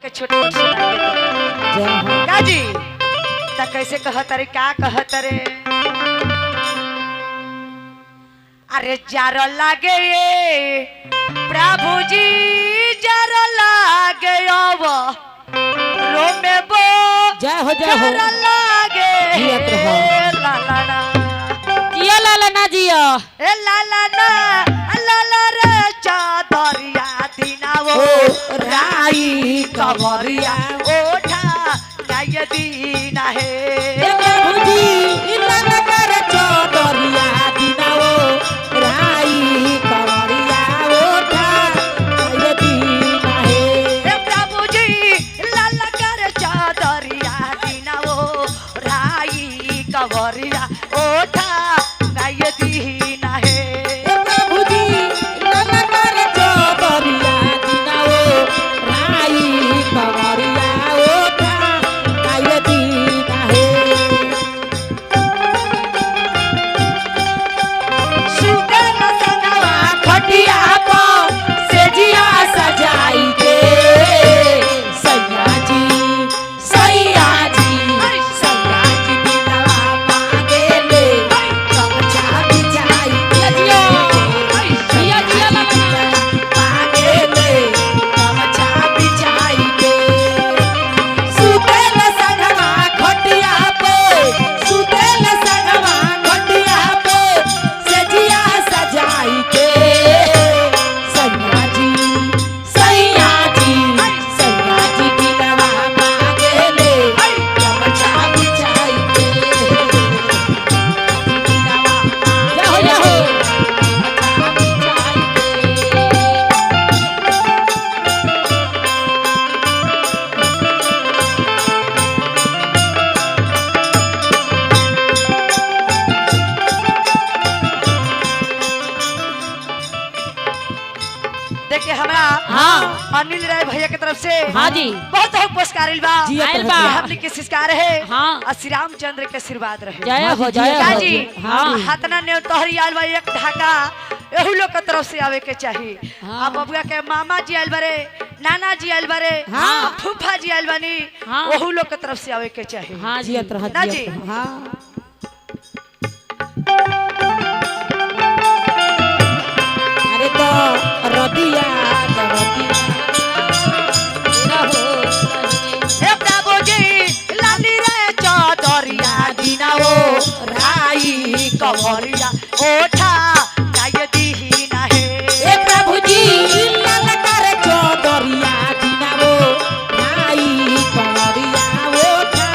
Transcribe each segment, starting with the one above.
के छोटे का जी त कैसे कहत रे का कहत रे अरे जार लागे प्रभु जी जार लागे अब रोमे बो जय हो जार लागे जियत रहो। लालाना जिया लाला ना जिया ए लालाना लाला रे चादरिया दिनावो राई कवरिया ओठा गाय दीना है प्रभुजी लाला कर चौदरिया दिनाओ राई कवरिया ओठा ये दीना है ए प्रभु जी लाला कर चादरिया दिनावो राई कवरिया ओठा गाय दीना है प्रभुजी लाला कर चौदरिया दिनाओ राई कवरिया ओठा ये दीना है सुगन सनवा खटिया को सेजिया सजाई के सैया जी दिलवा मांगे ले कमछा बिछाई के मांगे ले कमछा बिछाई के सुतेल संगवा खटिया पे सेजिया सजाई के सैया जी दिलवा मांगे ले कमछा बिछाई के दिलवा जाहो कमछा बिछाई के देखिए हमरा हाँ। अनिल राय भैया की तरफ से हाँ जी। बहुत बहुत पुरस्कार आइल बा जी, आइल बा। हमने के संस्कार है हाँ। और श्री रामचंद्र के आशीर्वाद रहे जय हो का जी हाँ हाथना ने तोहरी आइल बा एक ढाका एहू लोग के तरफ से आवे के चाहिए हाँ। अब बबुआ के मामा जी आइल बारे नाना जी आइल बारे हाँ। फूफा जी आइल बानी हाँ। ओहू लोग के तरफ से आवे के चाहिए हाँ जी ना जी हाँ अरे तो रदिया हे प्रभु जी लाली रे चौदरिया दिनाओ राई कवरिया ओठा गाय दीना है ए प्रभु जी लाल कर चौदरिया दिनाओ नाई कवरिया ओठा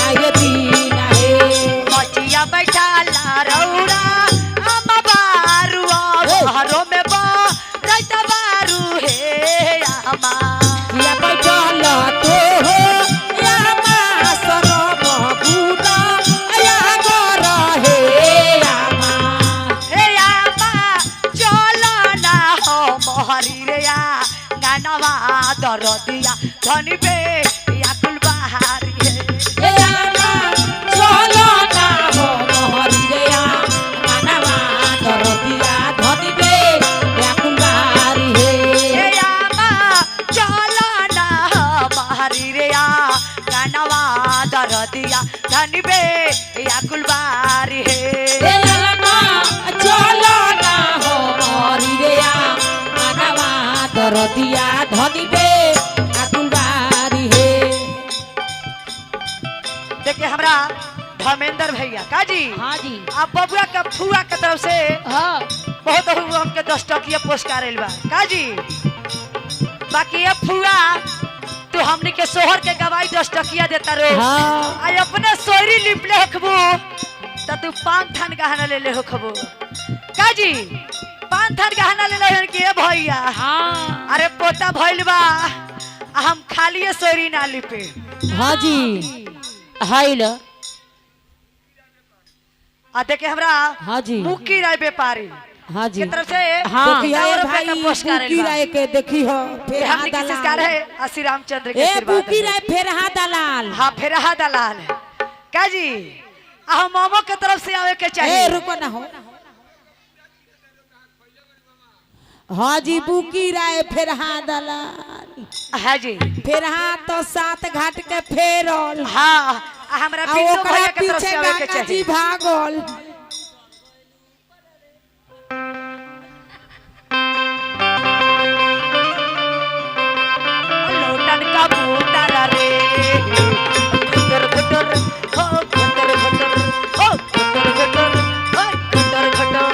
आय दीना है मचिया बैठा ला रौड़ा हम बारू घरों में बा रहता बारू हे आमा या बैठल तो हो या मासर बबूता या गर हे आमा हे आमा चलो ना हो मोहरी रे या गानवा दरदिया धनी बे या कुल बहारी है ए आमा चलो ना हो मोहरी रे या मानवा दरदिया धनी बे या कुंवारी हे हे आमा चलो ना हो मोहरी रे या गानवा दरदिया धनी बे या कुल बहारी है ए लाला चलो ना हो मोहरी रे या मानवा दरदिया धनी बे या कुंवारी हे देखिए हमरा धर्मेंद्र भैया का जी हाँ जी आप बबुआ का फुआ के तरफ से हाँ बहुत हमके 10 टकिया पुरस्कार आइल बा का जी बाकी ये फुआ तो हमने के सोहर के गवाही 10 टकिया देता रो हाँ। आई अपने सोरी लिपले हखबो त तू 5 थान गहना ले ले हखबो का जी 5 थान गहना ले ले के भैया हाँ अरे पोता भइल बा आ हम खाली सोरी ना लिपे हाँ जी हाइल आ देखे हमरा हाँ जी मुक्की राय व्यापारी हाँ जी के तरफ से हाँ। देखिए देखिए रुपए भाई का पुरस्कार आइल बा। राय के देखी हो ये हमने के संस्कार है श्री रामचंद्र के ए आशीर्वाद बुकी है। राय फेरहा दलाल हाँ फिर हा दलाल का जी आ मामो के तरफ से आवे के ए चाहिए रुको ना हो हाँ जी बुकी राय फेरहा दलाल हाँ जी फिर हाँ तो सात घाट के फेरल हाँ हमरा आ बिंदु ओकरा भैया के तरफ पीछे से आवे के गंगा जी चाहिए भागल। लोटन का बूटा रे गुटर गुटर हो गुटर गुटर हो गुटर गुटर हो गुटर गुटर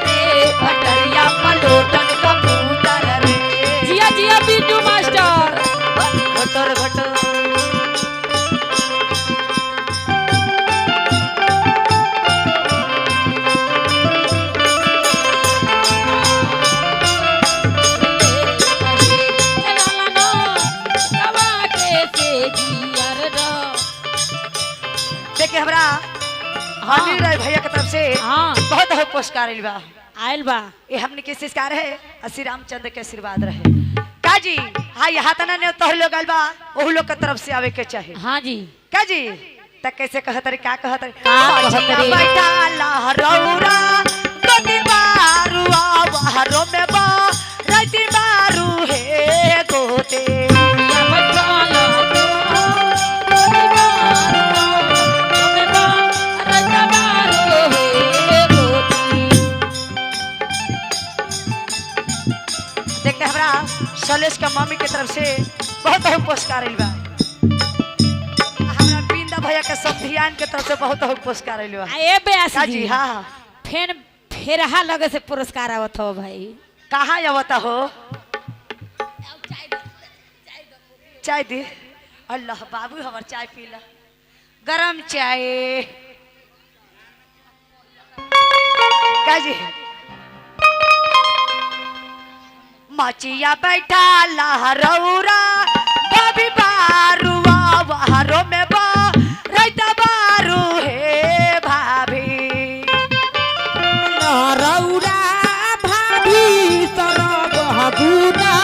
रे पटरिया पर लोटन का बूटा रे जिया जिया बिट्टू मास्टर। गुटर गुटर देखिए हमरा हानि राय भैया की तरफ से हाँ बहुत बहुत पुरस्कार आइल बा आयल बा। ये हमने के संस्कार है श्री रामचंद्र के आशीर्वाद रहे का जी हाँ यहाँ तना ने तोह लोग आइल बा ओह लोग के तरफ से आवे के चाहे हाँ जी का जी त कैसे कहतरी का कहतरी का कहतरी? बचिया बैठा लहरौरा गति मारू आवारो में बा रति मारू हे गोते देखते हमरा शैलेश का मम्मी की तरफ से बहुत बहुत पुरस्कार आइल बा हमरा बिंदा भैया के समधियान के तरफ से बहुत बहुत पुरस्कार आइल बा ए बेस का जी जी हाँ फिर फेरहा लगे से पुरस्कार आवत हो भाई। कहाँ आवता हो चाय दी अल्लाह बाबू हमार चाय पीला गरम चाय का जी मचिया बैठा लहरौरा बबी बारुआ वहरो में बा रैता बारू हे भाभी रौरा भाभी तरब हगुना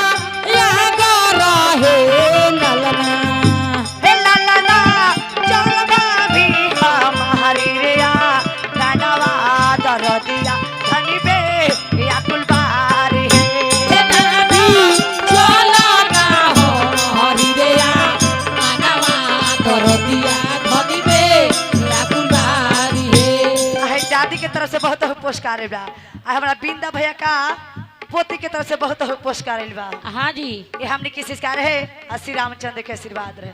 लगा रहे ललना। हे ललना चल भाभी हमारी रे गानवा दरदिया धनी बे या कुलबारी हे दादी के तरफ से बहुत बहुत पुरस्कार आइल बा आ हमरा बिंदा भैया का पोती के तरफ से बहुत बहुत पुरस्कार आइल बा हाँ जी ये हमने किस संस्कार है श्री रामचंद्र के आशीर्वाद रहे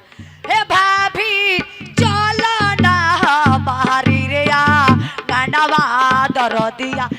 हे भाभी चलो ना हमारी रे गानवा दरदिया